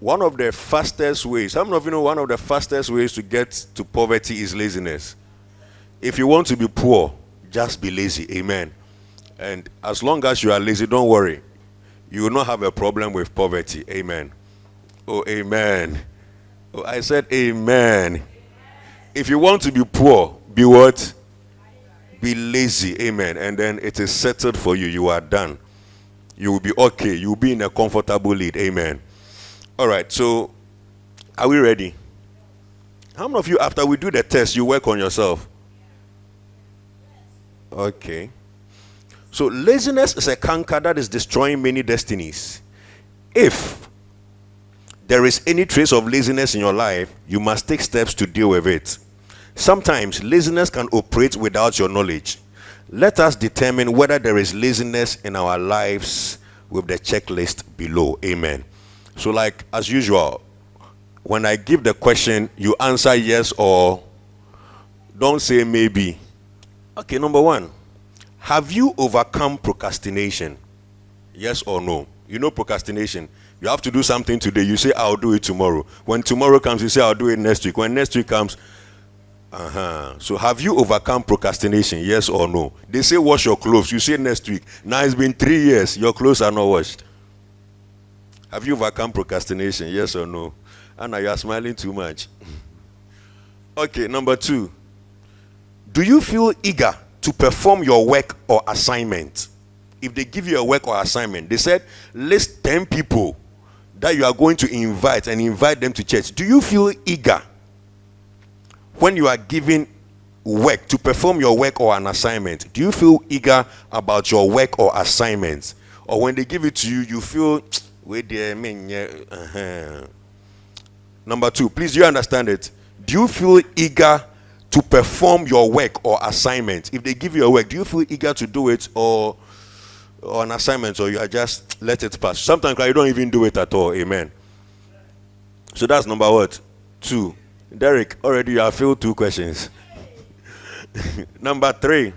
One of the fastest ways, how many of you know one of the fastest ways to get to poverty is laziness? If you want to be poor, just be lazy. Amen. And as long as you are lazy, don't worry. You will not have a problem with poverty. Amen. Oh, amen. Oh, I said amen. If you want to be poor, be what? Be lazy. Amen. And then it is settled for you. You are done. You will be okay. You will be in a comfortable lead. Amen. All right. So, are we ready? How many of you, after we do the test, you work on yourself? Okay. So, laziness is a canker that is destroying many destinies. If there is any trace of laziness in your life, you must take steps to deal with it. Sometimes laziness can operate without your knowledge. Let us determine whether there is laziness in our lives with the checklist below. Amen. So, like as usual, when I give the question, you answer yes or don't say maybe. Okay, number one, have you overcome procrastination? Yes or no? You know procrastination. You have to do something today. You say, I'll do it tomorrow. When tomorrow comes, you say, I'll do it next week. When next week comes, So have you overcome procrastination? Yes or no? They say, wash your clothes. You say next week. Now it's been 3 years. Your clothes are not washed. Have you overcome procrastination? Yes or no? Anna, you are smiling too much. Okay, number two. Do you feel eager to perform your work or assignment? If they give you a work or assignment, they said, list 10 people that you are going to invite and invite them to church. Do you feel eager when you are given work to perform your work or an assignment? Do you feel eager about your work or assignment? Or when they give it to you, you feel, wait there, Number two, please, do you understand it? Do you feel eager to perform your work or assignment? If they give you a work, do you feel eager to do it, or an assignment, or you are just let it pass? Sometimes you don't even do it at all. Amen. So that's number what? 2. Derek, already you have filled 2 questions. Number 3.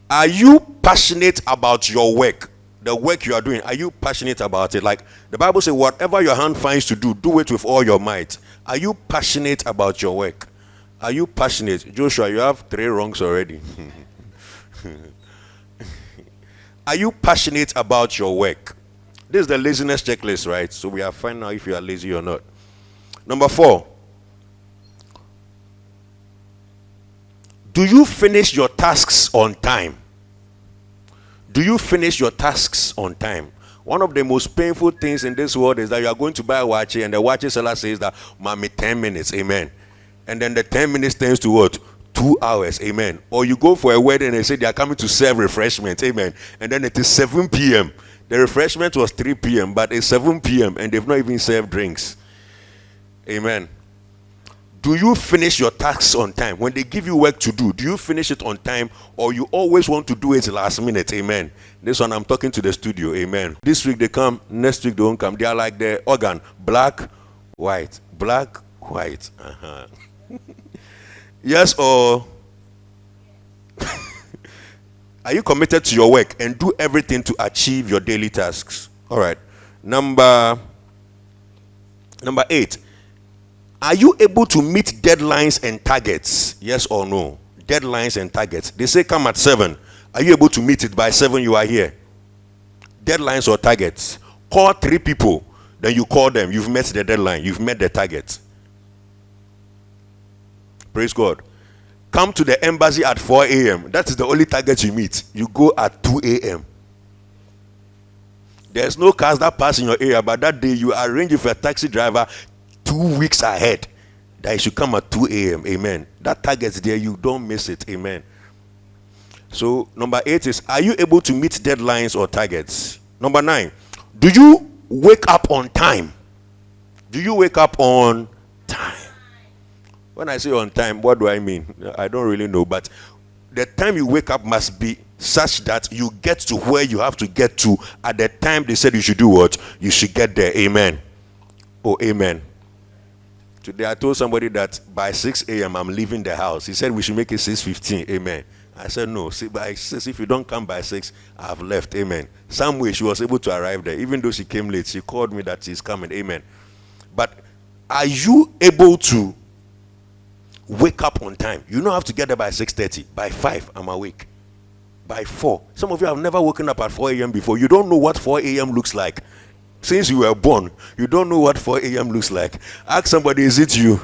Are you passionate about your work? The work you are doing, are you passionate about it? Like the Bible says, whatever your hand finds to do, do it with all your might. Are you passionate about your work? Are you passionate? Joshua, you have 3 wrongs already. Are you passionate about your work? This is the laziness checklist, right? So we are finding out if you are lazy or not. Number 4. Do you finish your tasks on time? Do you finish your tasks on time? One of the most painful things in this world is that you are going to buy a watch and the watch seller says that, mommy, 10 minutes, amen. And then the 10 minutes turns to what? 2 hours, amen. Or you go for a wedding and they say they are coming to serve refreshment, amen. And then it is 7 p.m. The refreshment was 3 p.m., but it's 7 p.m. and they've not even served drinks. Amen. Do you finish your tasks on time? When they give you work to do you finish it on time, or you always want to do it last minute? Amen. This one I'm talking to the studio. Amen. This week they come, next week they don't come. They are like the organ. Black, white. Black, white. Yes or are you committed to your work and do everything to achieve your daily tasks? All right. Number 8. Are you able to meet deadlines and targets? Yes or no? Deadlines and targets. They say come at 7. Are you able to meet it by 7? You are here. Deadlines or targets. Call 3 people. Then you call them. You've met the deadline. You've met the target. Praise God. Come to the embassy at 4 a.m. That is the only target you meet. You go at 2 a.m. There's no cars that pass in your area, but that day you arrange with a taxi driver 2 weeks ahead that you should come at 2 a.m. Amen. That target's there. You don't miss it. Amen. So number 8 is, are you able to meet deadlines or targets? Number 9, do you wake up on time? Do you wake up on time? When I say on time, what do I mean? I don't really know, but the time you wake up must be such that you get to where you have to get to at the time they said you should do what? You should get there. Amen. Oh, amen. Today I told somebody that by 6 a.m. I'm leaving the house. He said we should make it 6:15. Amen. I said no. See, by 6, if you don't come by 6, I've left. Amen. Some way she was able to arrive there. Even though she came late, she called me that she's coming. Amen. But are you able to wake up on time? You don't have to get there by 6:30. By 5, I'm awake. By 4. Some of you have never woken up at 4 a.m. before. You don't know what 4 a.m. looks like. Since you were born, you don't know what 4 a.m. looks like. Ask somebody, is it you?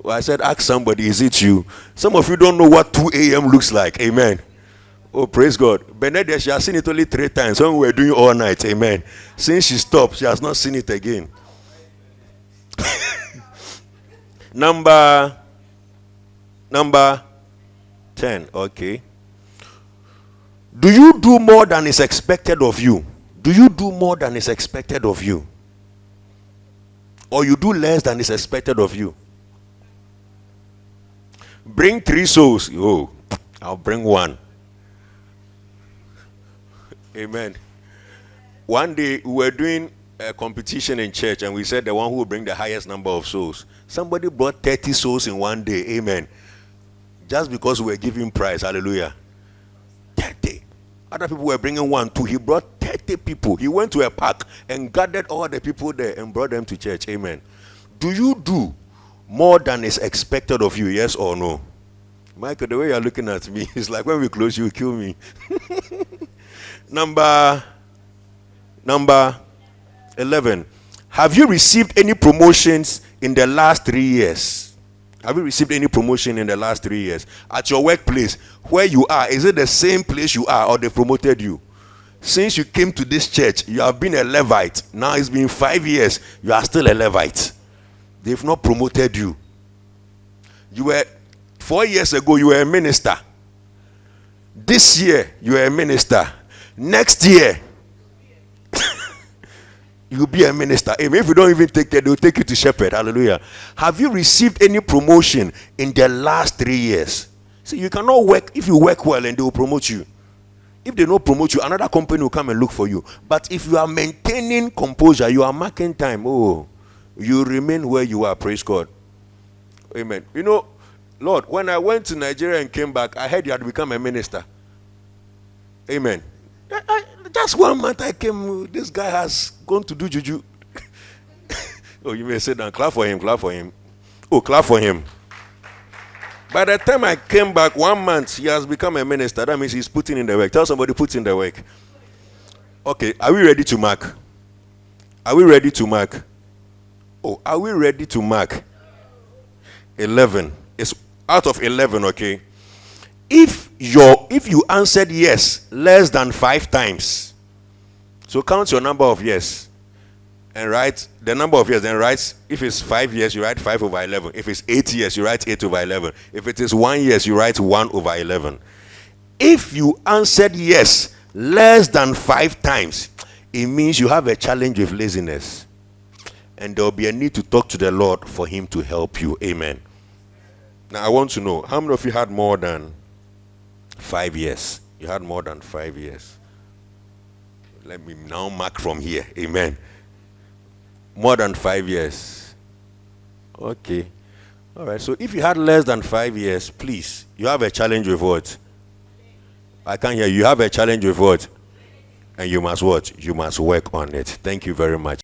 Well, I said, ask somebody, is it you? Some of you don't know what 2 a.m. looks like. Amen. Oh, praise God. Benedict, she has seen it only 3 times when we were doing all night. Amen. Since she stopped, she has not seen it again. Number 10. Okay. Do you do more than is expected of you? Do you do more than is expected of you? Or you do less than is expected of you? Bring 3 souls. Oh, I'll bring 1. Amen. One day we were doing a competition in church and we said the one who will bring the highest number of souls. Somebody brought 30 souls in one day. Amen. Just because we were giving prize. Hallelujah. 30. Other people were bringing 1, 2. He brought 30 people. He went to a park and gathered all the people there and brought them to church. Amen. Do you do more than is expected of you? Yes or no? Michael, the way you're looking at me, it's like when we close, you kill me. Number 11. Have you received any promotions in the last 3 years? Have you received any promotion in the last 3 years? At your workplace, where you are, is it the same place you are or they promoted you? Since you came to this church, you have been a Levite. Now it's been 5 years, you are still a Levite. They've not promoted you. You were 4 years ago, you were a minister. This year, you are a minister. Next year, you'll be a minister. Amen. If you don't even take that, they'll take you to shepherd. Hallelujah. Have you received any promotion in the last 3 years? See, you cannot work. If you work well and they will promote you. If they don't promote you, another company will come and look for you. But if you are maintaining composure, you are marking time. Oh, you remain where you are. Praise God. Amen. You know, Lord, when I went to Nigeria and came back, I heard you had become a minister. Amen. Just 1 month I came, this guy has gone to do juju. Oh, you may sit down. Clap for him, clap for him. Oh, clap for him. By the time I came back 1 month, he has become a minister. That means he's putting in the work. Tell somebody, put in the work. Okay, are we ready to mark? Are we ready to mark? Oh, are we ready to mark? 11. It's out of 11, okay? If you answered yes less than 5 times, so count your number of yes and write the number of yes, then write, if it's 5 years, you write 5 over 11. If it's 8 years, you write 8 over 11. If it is 1 year, you write 1 over 11. If you answered yes less than 5 times, it means you have a challenge with laziness. And there will be a need to talk to the Lord for him to help you. Amen. Now, I want to know, how many of you had more than 5 years? You had more than 5 years. Let me now mark from here. Amen. More than 5 years. Okay. All right. So if you had less than 5 years, please, you have a challenge with what? I can't hear you. You have a challenge with what? And you must what? You must work on it. Thank you very much.